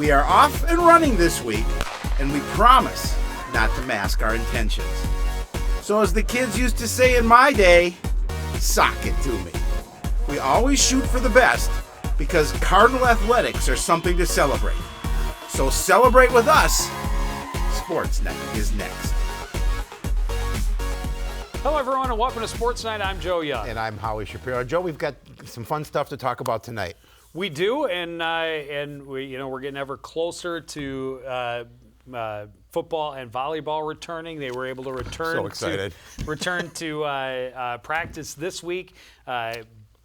We are off and running this week, and we promise not to mask our intentions. So as the kids used to say in my day, sock it to me. We always shoot for the best because Cardinal athletics are something to celebrate. So celebrate with us. Sportsnight is next. Hello, everyone, and welcome to Sports Night. I'm Joe Young. And I'm Howie Shapiro. Joe, we've got some fun stuff to talk about tonight. We do, and we're getting ever closer to football and volleyball returning. They were able to return. So excited. Return to practice this week.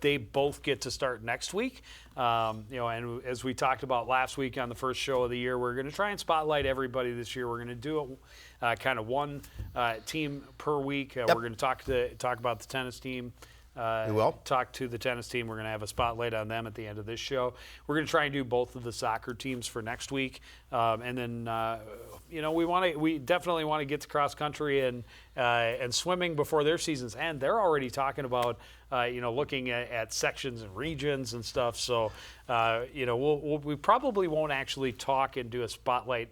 They both get to start next week. And as we talked about last week on the first show of the year, we're going to try and spotlight everybody this year. We're going to do it kind of one team per week. Yep. We're going to talk about the tennis team. We will talk to the tennis team. We're going to have a spotlight on them at the end of this show. We're going to try and do both of the soccer teams for next week, and then we definitely want to get to cross country and swimming before their seasons end. They're already talking about looking at sections and regions and stuff. So we probably won't actually talk and do a spotlight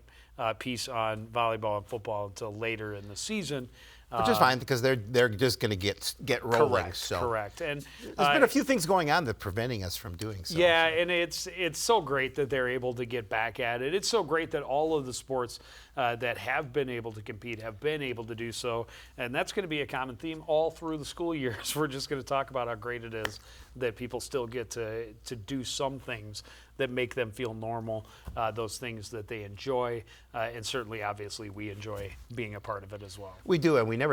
piece on volleyball and football until later in the season. Which is fine because they're just going to get rolling. Correct. And there's been a few things going on that are preventing us from doing so. Yeah, and it's so great that they're able to get back at it. It's so great that all of the sports that have been able to compete have been able to do so, and that's going to be a common theme all through the school years. We're just going to talk about how great it is that people still get to do some things that make them feel normal, those things that they enjoy, and certainly, obviously, we enjoy being a part of it as well. We do, and we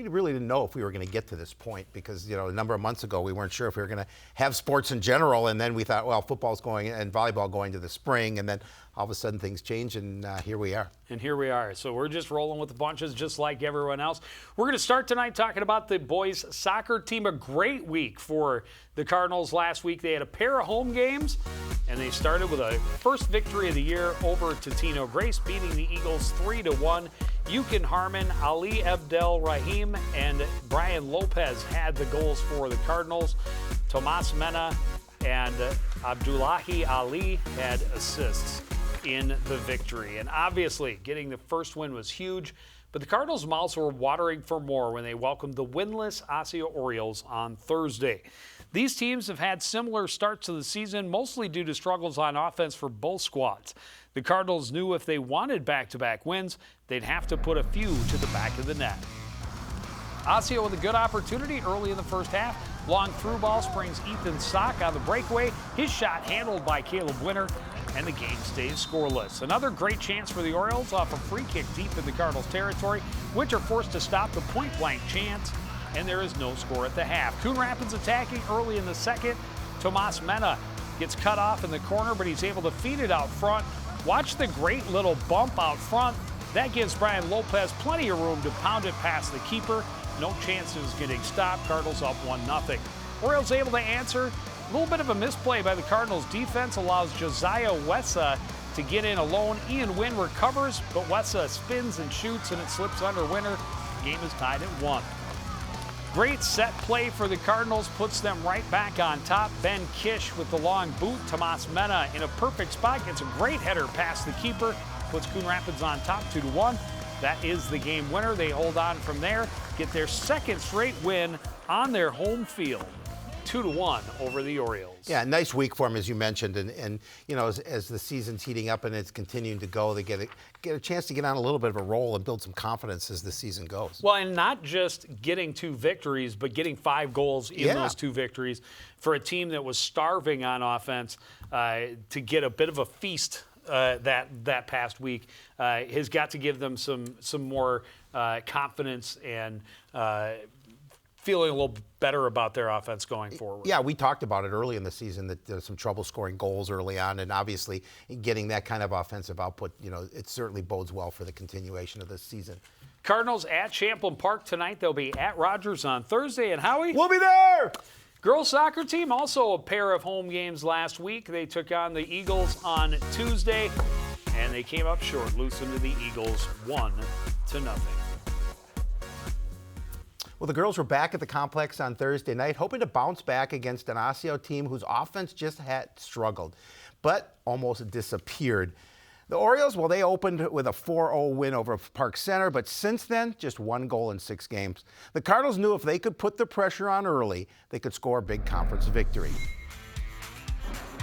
really didn't know if we were going to get to this point because, a number of months ago, we weren't sure if we were going to have sports in general, and then we thought, well, football's going and volleyball going to the spring, and then all of a sudden things change, and here we are. And here we are. So we're just rolling with the punches just like everyone else. We're going to start tonight talking about the boys soccer team. A great week for the Cardinals last week. They had a pair of home games, and they started with a first victory of the year over Totino Grace, beating the Eagles 3-1. Yukon Harmon, Ali Abdel Rahim, and Brian Lopez had the goals for the Cardinals. Tomas Mena and Abdullahi Ali had assists in the victory. And obviously, getting the first win was huge, but the Cardinals' mouths were watering for more when they welcomed the winless Osseo Orioles on Thursday. These teams have had similar starts to the season, mostly due to struggles on offense for both squads. The Cardinals knew if they wanted back-to-back wins, they'd have to put a few to the back of the net. Osseo with a good opportunity early in the first half. Long through ball springs Ethan Sock on the breakaway. His shot handled by Caleb Winter, and the game stays scoreless. Another great chance for the Orioles off a free kick deep in the Cardinals' territory. Winter forced to stop the point-blank chance, and there is no score at the half. Coon Rapids attacking early in the second. Tomas Mena gets cut off in the corner, but he's able to feed it out front. Watch the great little bump out front. That gives Brian Lopez plenty of room to pound it past the keeper. No chances getting stopped. Cardinals up 1-0. Orioles able to answer. A little bit of a misplay by the Cardinals defense allows Josiah Wessa to get in alone. Ian Wynn recovers, but Wessa spins and shoots, and it slips under Winter. The game is tied at 1. Great set play for the Cardinals, puts them right back on top. Ben Kish with the long boot. Tomas Mena in a perfect spot gets a great header past the keeper, puts Coon Rapids on top 2-1. That is the game winner. They hold on from there, get their second straight win on their home field. 2-1 over the Orioles. Yeah, nice week for them, as you mentioned, and as the season's heating up and it's continuing to go, they get a chance to get on a little bit of a roll and build some confidence as the season goes. Well, and not just getting 2 victories, but getting 5 goals in those 2 victories for a team that was starving on offense to get a bit of a feast that past week has got to give them some more confidence and feeling a little better about their offense going forward. Yeah, we talked about it early in the season that there's some trouble scoring goals early on, and obviously getting that kind of offensive output, it certainly bodes well for the continuation of this season. Cardinals at Champlain Park tonight. They'll be at Rogers on Thursday. And Howie? We'll be there! Girls soccer team, also a pair of home games last week. They took on the Eagles on Tuesday, and they came up short, losing to the Eagles 1-0. Well, the girls were back at the complex on Thursday night, hoping to bounce back against an Osseo team whose offense just had struggled, but almost disappeared. The Orioles, well, they opened with a 4-0 win over Park Center, but since then, just 1 goal in 6 games. The Cardinals knew if they could put the pressure on early, they could score a big conference victory.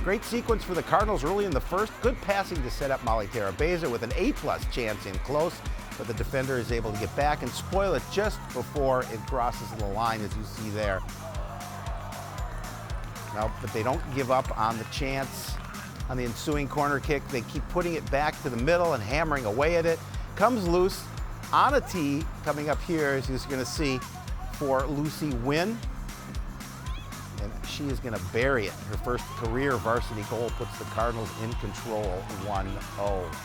Great sequence for the Cardinals early in the first. Good passing to set up Molly Terabeza with an A-plus chance in close, but the defender is able to get back and spoil it just before it crosses the line, as you see there. No, but they don't give up on the chance. On the ensuing corner kick, they keep putting it back to the middle and hammering away at it. Comes loose on a tee, coming up here, as you're going to see, for Lucy Wynn. And she is going to bury it. Her first career varsity goal puts the Cardinals in control 1-0.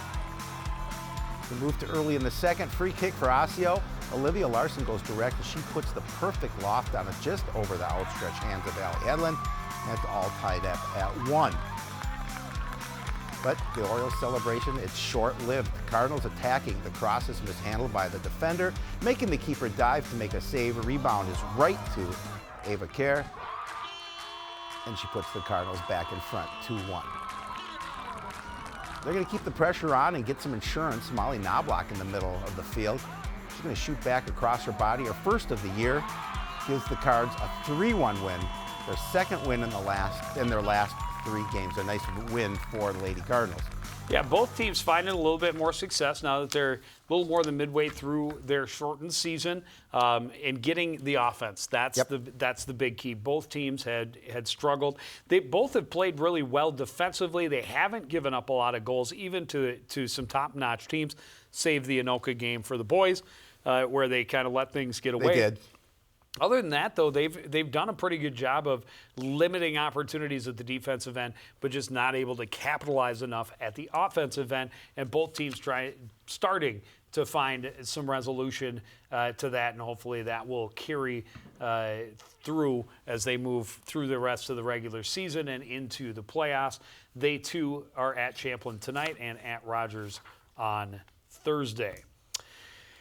We move to early in the second. Free kick for Osseo. Olivia Larson goes direct as she puts the perfect loft on it just over the outstretched hands of Allie Hedlund. That's all tied up at 1. But the Orioles celebration, it's short-lived. The Cardinals attacking. The cross is mishandled by the defender, making the keeper dive to make a save. A rebound is right to Ava Kerr, and she puts the Cardinals back in front, 2-1. They're going to keep the pressure on and get some insurance. Molly Knobloch in the middle of the field. She's going to shoot back across her body. Her first of the year gives the Cards a 3-1 win. Their second win in their last 3 games. A nice win for the Lady Cardinals. Yeah, both teams finding a little bit more success now that they're a little more than midway through their shortened season, and getting the offense. That's the big key. Both teams had struggled. They both have played really well defensively. They haven't given up a lot of goals, even to some top-notch teams, save the Anoka game for the boys, where they kind of let things get away. They did. Other than that, though, they've done a pretty good job of limiting opportunities at the defensive end, but just not able to capitalize enough at the offensive end. And both teams starting to find some resolution to that, and hopefully that will carry through as they move through the rest of the regular season and into the playoffs. They, too, are at Champlin tonight and at Rogers on Thursday.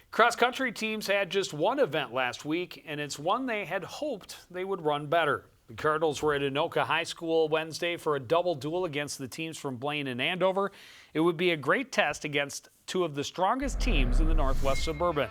Cross-country teams had just one event last week, and it's one they had hoped they would run better. The Cardinals were at Anoka High School Wednesday for a double duel against the teams from Blaine and Andover. It would be a great test against 2 of the strongest teams in the Northwest Suburban.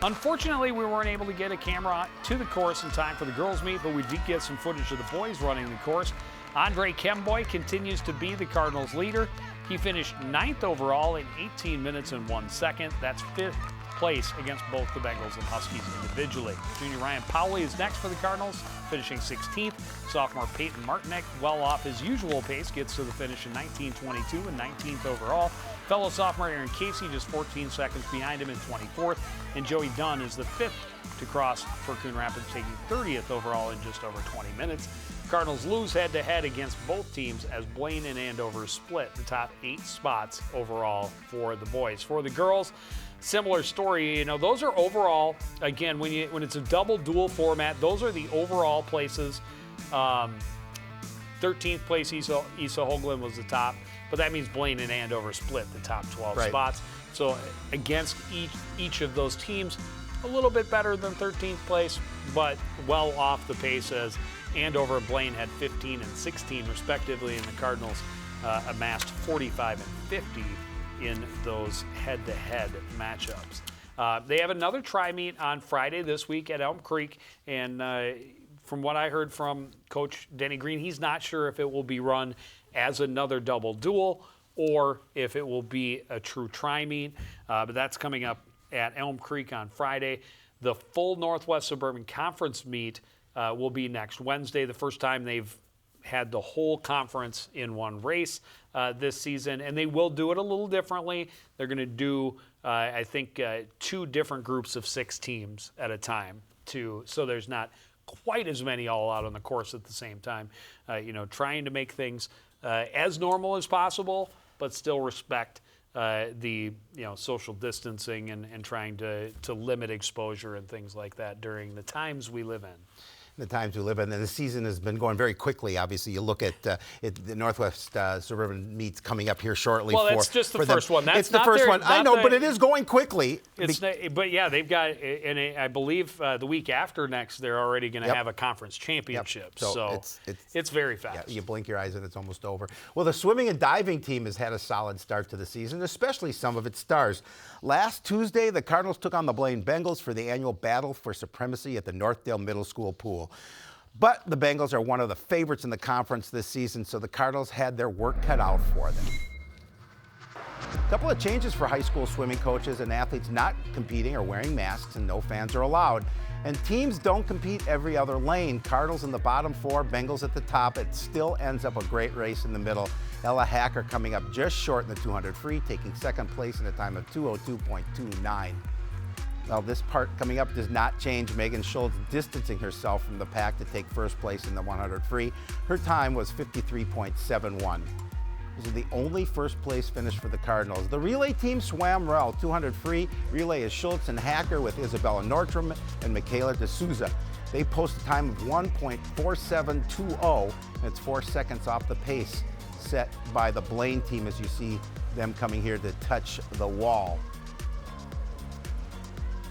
Unfortunately, we weren't able to get a camera to the course in time for the girls' meet, but we did get some footage of the boys running the course. Andre Kemboy continues to be the Cardinals' leader. He finished 9th overall in 18 minutes and 1 second. That's 5th place against both the Bengals and Huskies individually. Junior Ryan Powley is next for the Cardinals, finishing 16th. Sophomore Peyton Martinek, well off his usual pace, gets to the finish in 19:22 and 19th overall. Fellow sophomore Aaron Casey just 14 seconds behind him in 24th. And Joey Dunn is the 5th to cross for Coon Rapids, taking 30th overall in just over 20 minutes. Cardinals lose head-to-head against both teams as Blaine and Andover split the top 8 spots overall for the boys. For the girls, similar story. You know, those are overall, again, when it's a double duel format, those are the overall places. 13th place, Isa Hoagland was the top, but that means Blaine and Andover split the top 12 spots. So against each of those teams, a little bit better than 13th place, but well off the pace as Andover and Blaine had 15 and 16 respectively, and the Cardinals amassed 45 and 50 in those head-to-head matchups. They have another tri-meet on Friday this week at Elm Creek, and from what I heard from Coach Denny Green, he's not sure if it will be run as another double duel or if it will be a true tri-meet, but that's coming up at Elm Creek on Friday. The full Northwest Suburban Conference meet will be next Wednesday, the first time they've had the whole conference in one race this season, and they will do it a little differently. They're going to do, I think, 2 different groups of 6 teams at a time, so there's not quite as many all out on the course at the same time. Trying to make things as normal as possible, but still respect the social distancing and trying to limit exposure and things like that during the times we live in. the times we live in. And the season has been going very quickly. Obviously, you look at the Northwest Suburban meets coming up here shortly. Well, that's just the first one. That's it's the first one. I know, but it is going quickly. But yeah, they've got, and I believe the week after next, they're already going to have a conference championship. Yep. So it's very fast. Yeah, you blink your eyes and it's almost over. Well, the swimming and diving team has had a solid start to the season, especially some of its stars. Last Tuesday, the Cardinals took on the Blaine Bengals for the annual battle for supremacy at the Northdale Middle School pool. But the Bengals are one of the favorites in the conference this season, so the Cardinals had their work cut out for them. A couple of changes for high school swimming coaches and athletes not competing or wearing masks, and no fans are allowed. And teams don't compete every other lane. Cardinals in the bottom 4, Bengals at the top. It still ends up a great race in the middle. Ella Hacker coming up just short in the 200 free, taking second place in a time of 2:02.29. Well, this part coming up does not change. Megan Schultz distancing herself from the pack to take first place in the 100 free. Her time was 53.71. This is the only first place finish for the Cardinals. The relay team swam well. 200 free. Relay is Schultz and Hacker with Isabella Nordstrom and Michaela D'Souza. They post a time of 1.4720, and it's 4 seconds off the pace set by the Blaine team as you see them coming here to touch the wall.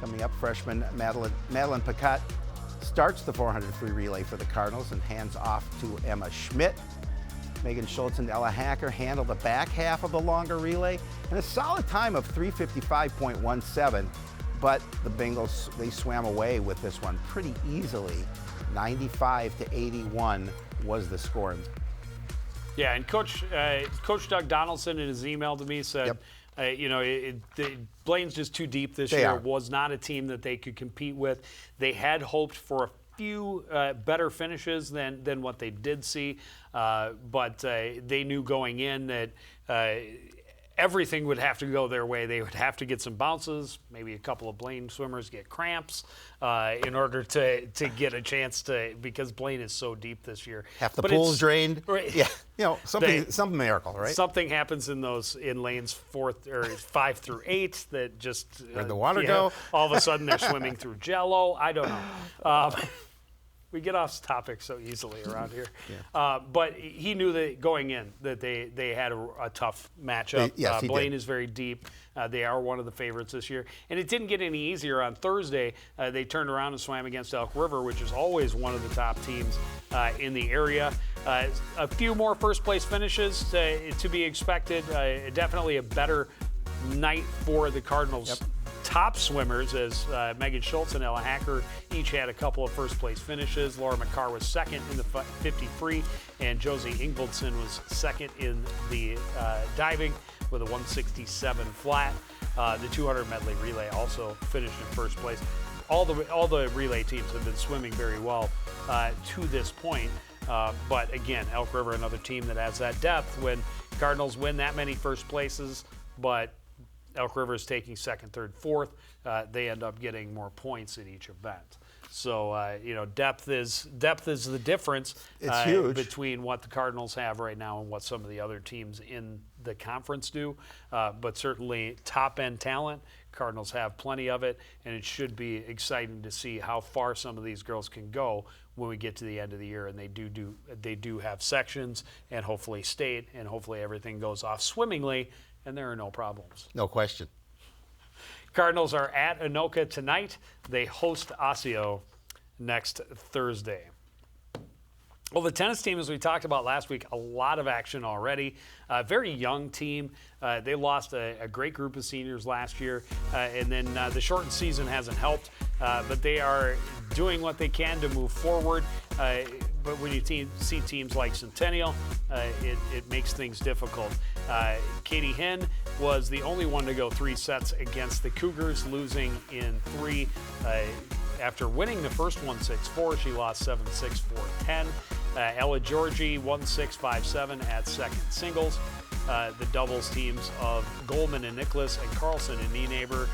Coming up, freshman Madeline Paquette starts the 400 free relay for the Cardinals and hands off to Emma Schmidt. Megan Schultz and Ella Hacker handle the back half of the longer relay, and a solid time of 3:55.17. But the Bengals, they swam away with this one pretty easily. 95-81 was the score. Yeah, and Coach Doug Donaldson in his email to me said, Blaine's just too deep this year. Was not a team that they could compete with. They had hoped for a few better finishes than what they did see, but they knew going in that everything would have to go their way. They would have to get some bounces, maybe a couple of Blaine swimmers get cramps in order to get a chance to, because Blaine is so deep this year. Half the pool's drained. Right. Yeah, some miracle, right? Something happens in lanes 5 through 8 that just where'd the water go? All of a sudden they're swimming through Jello. I don't know. We get off topic so easily around here. But he knew that going in that they had a tough matchup. Blaine is very deep. They are one of the favorites this year. And it didn't get any easier on Thursday. They turned around and swam against Elk River, which is always one of the top teams in the area. A few more first place finishes to be expected. Definitely a better night for the Cardinals. Top swimmers, as Megan Schultz and Ella Hacker each had a couple of first place finishes. Laura McCarr was second in the 50 free, and Josie Ingvaldson was second in the diving with a 167 flat. The 200 medley relay also finished in first place. All the relay teams have been swimming very well to this point. But again, Elk River, another team that has that depth. When Cardinals win that many first places, but Elk River is taking second, third, fourth, they end up getting more points in each event. So depth is the difference. It's huge between what the Cardinals have right now and what some of the other teams in the conference do. But certainly top end talent, Cardinals have plenty of it, and it should be exciting to see how far some of these girls can go when we get to the end of the year. And they do have sections, and hopefully state, and hopefully everything goes off swimmingly, and there are no problems. No question. Cardinals are at Anoka tonight. They host Osseo next Thursday. Well, the tennis team, as we talked about last week, a lot of action already. Very young team. They lost a great group of seniors last year, and then the shortened season hasn't helped. But they are doing what they can to move forward. But when you see teams like Centennial, it makes things difficult. Katie Hinn was the only one to go 3 sets against the Cougars, losing in 3. After winning the first one 6-4, she lost 7-6, 4-10. Ella Georgie 1-6, 5-7 at second singles. The doubles teams of Goldman and Nicholas and Carlson and Nienaber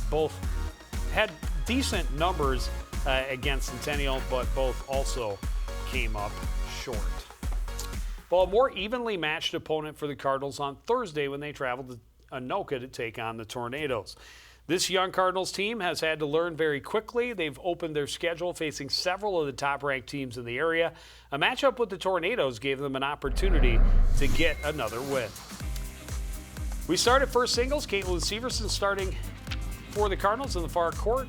both had decent numbers against Centennial, but both also came up short. Well, a more evenly matched opponent for the Cardinals on Thursday when they traveled to Anoka to take on the Tornadoes. This young Cardinals team has had to learn very quickly. They've opened their schedule facing several of the top-ranked teams in the area. A matchup with the Tornadoes gave them an opportunity to get another win. We start at first singles. Caitlin Severson starting for the Cardinals in the far court.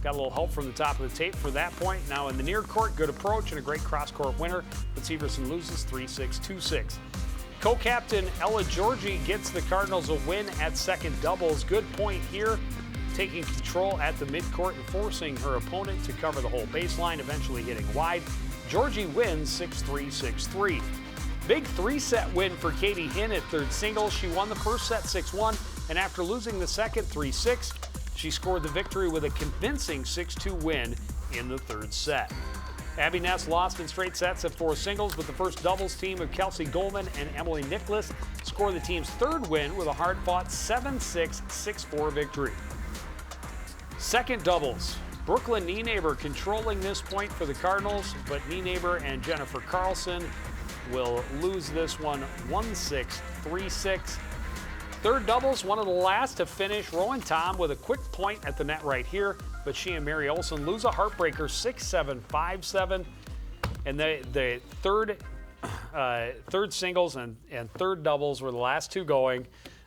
Got a little help from the top of the tape for that point. Now in the near court, good approach and a great cross-court winner, but Severson loses 3-6, 2-6. Co-captain Ella Georgie gets the Cardinals a win at second doubles. Good point here, taking control at the midcourt and forcing her opponent to cover the whole baseline, eventually hitting wide. Georgie wins 6-3, 6-3. Big three-set win for Katie Hinn at third singles. She won the first set 6-1, and after losing the second 3-6, she scored the victory with a convincing 6-2 win in the third set. Abby Ness lost in straight sets at four singles, but the first doubles team of Kelsey Goldman and Emily Nicholas scored the team's third win with a hard-fought 7-6, 6-4 victory. Second doubles, Brooklyn Nienaber controlling this point for the Cardinals, but Nienaber and Jennifer Carlson will lose this one 1-6, 3-6. Third doubles, one of the last to finish. Rowan Tom with a quick point at the net right here, but she and Mary Olson lose a heartbreaker 6-7, 5-7. And the third singles and third doubles were the last two going.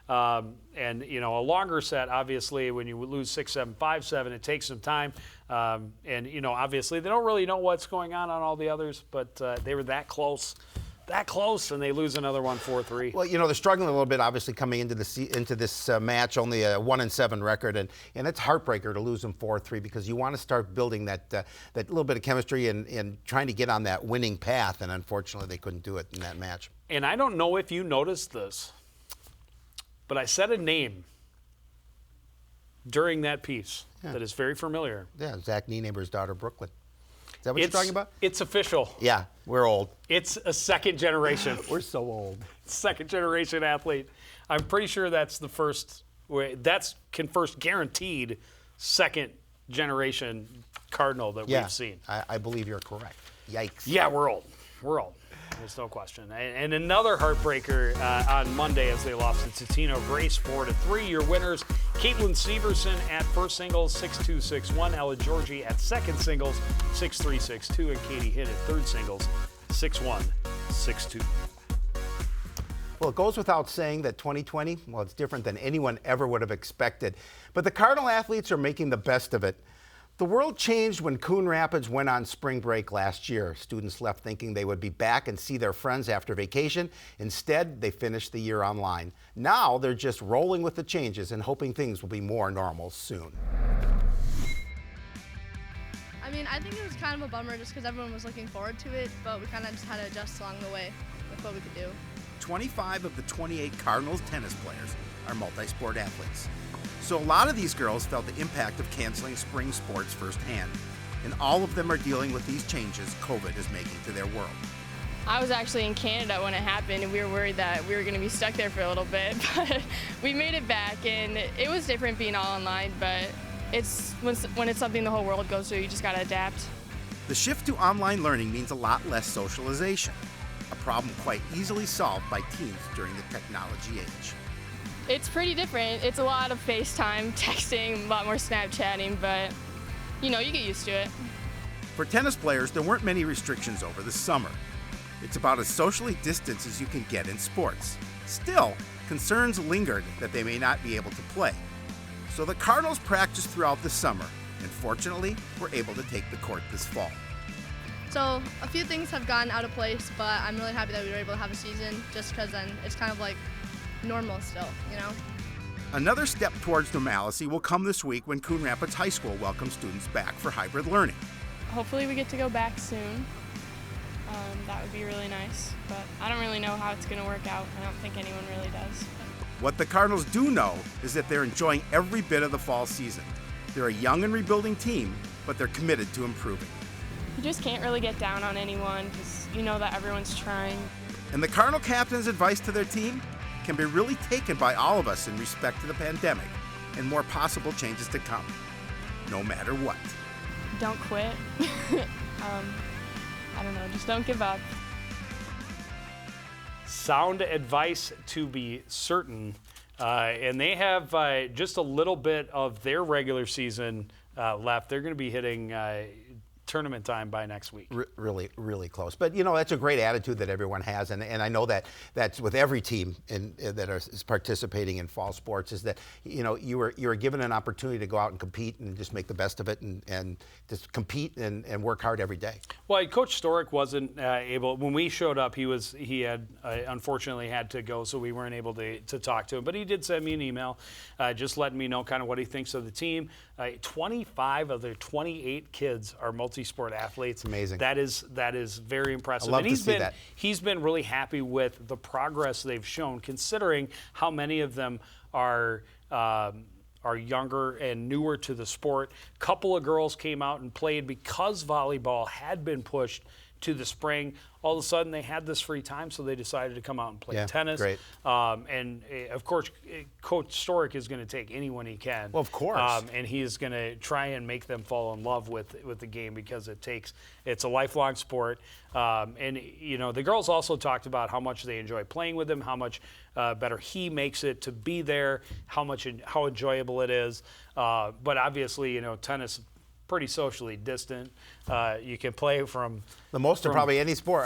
And, you know, a longer set, obviously, when you lose 6-7, 5-7, it takes some time. And, you know, obviously, they don't really know what's going on all the others, but they were that close, and they lose another one 4-3. Well, you know, they're struggling a little bit, obviously, coming into this match, only a 1-7 record, and it's heartbreaker to lose them 4-3 because you want to start building that little bit of chemistry and trying to get on that winning path, and unfortunately, they couldn't do it in that match. And I don't know if you noticed this, but I said a name during that piece that is very familiar. Yeah, Zach Nienaber's daughter, Brooklyn. Is that what you're talking about? It's official. Yeah, we're old. It's a second generation. We're so old. Second generation athlete. I'm pretty sure that's the first. That's first guaranteed second generation Cardinal that we've seen. I believe you're correct. Yikes. Yeah, we're old. We're old. There's no question. And another heartbreaker on Monday as they lost to Totino Grace 4-3. Your winners, Caitlin Severson at first singles 6-2, 6-1. Ella Georgie at second singles 6-3, 6-2. And Katie Hinn at third singles 6-1, 6-2. Well, it goes without saying that 2020, well, it's different than anyone ever would have expected. But the Cardinal athletes are making the best of it. The world changed when Coon Rapids went on spring break last year. Students left thinking they would be back and see their friends after vacation. Instead, they finished the year online. Now they're just rolling with the changes and hoping things will be more normal soon. I mean, I think it was kind of a bummer just because everyone was looking forward to it, but we kind of just had to adjust along the way with what we could do. 25 of the 28 Cardinals tennis players are multi-sport athletes. So a lot of these girls felt the impact of canceling spring sports firsthand, and all of them are dealing with these changes COVID is making to their world. I was actually in Canada when it happened, and we were worried that we were going to be stuck there for a little bit, but we made it back, and it was different being all online, but it's when it's something the whole world goes through, you just got to adapt. The shift to online learning means a lot less socialization, a problem quite easily solved by teens during the technology age. It's pretty different. It's a lot of FaceTime, texting, a lot more Snapchatting, but you know, you get used to it. For tennis players, there weren't many restrictions over the summer. It's about as socially distanced as you can get in sports. Still, concerns lingered that they may not be able to play. So the Cardinals practiced throughout the summer, and fortunately, were able to take the court this fall. So a few things have gone out of place, but I'm really happy that we were able to have a season just because then it's kind of like normal still, you know? Another step towards normalcy will come this week when Coon Rapids High School welcomes students back for hybrid learning. Hopefully we get to go back soon. That would be really nice, but I don't really know how it's going to work out. I don't think anyone really does. What the Cardinals do know is that they're enjoying every bit of the fall season. They're a young and rebuilding team, but they're committed to improving. You just can't really get down on anyone because you know that everyone's trying. And the Cardinal captain's advice to their team can be really taken by all of us in respect to the pandemic and more possible changes to come, no matter what. Don't quit. I don't know, just don't give up. Sound advice to be certain. And they have just a little bit of their regular season left. They're going to be hitting tournament time by next week. Really, really close. But, you know, that's a great attitude that everyone has. And I know that that's with every team that is participating in fall sports, is that, you know, you were given an opportunity to go out and compete and just make the best of it and just compete and work hard every day. Well, Coach Storick wasn't able, when we showed up, he had unfortunately had to go, so we weren't able to talk to him. But he did send me an email just letting me know kind of what he thinks of the team. 25 of their 28 kids are multi-sport athletes. Amazing. That is very impressive. I love and to see that. He's been really happy with the progress they've shown, considering how many of them are younger and newer to the sport. A couple of girls came out and played because volleyball had been pushed to the spring. All of a sudden, they had this free time, so they decided to come out and play tennis. Great. Of course, Coach Storick is going to take anyone he can. Well, of course. And he is going to try and make them fall in love with the game, because it's a lifelong sport. And you know, the girls also talked about how much they enjoy playing with him, how much better he makes it to be there, how enjoyable it is. But obviously, you know, tennis, pretty socially distant. You can play from the most of probably any sport.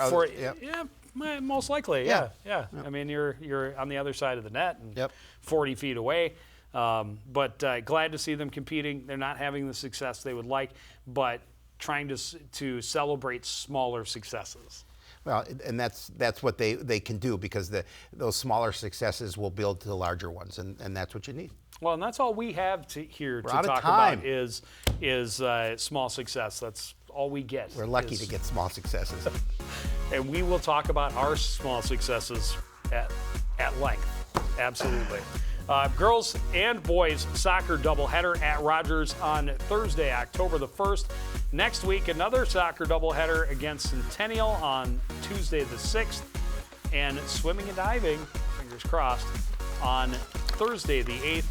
Most likely. Yeah. I mean, you're on the other side of the net and 40 feet away. But glad to see them competing. They're not having the success they would like, but trying to celebrate smaller successes. Well, and that's what they can do, because those smaller successes will build to the larger ones, and that's what you need. Well, and that's all we have here to out of talk time. about is small success. That's all we get. We're lucky to get small successes. And we will talk about our small successes at length. Absolutely. Girls and boys soccer doubleheader at Rogers on Thursday, October the 1st. Next week, another soccer doubleheader against Centennial on Tuesday the 6th. And swimming and diving, fingers crossed, on Thursday the 8th,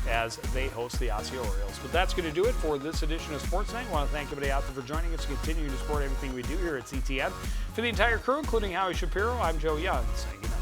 as they host the Osseo Orioles. But that's going to do it for this edition of Sportsnight. I want to thank everybody out there for joining us and continuing to support everything we do here at CTN. For the entire crew, including Howie Shapiro, I'm Joe Young, saying good night.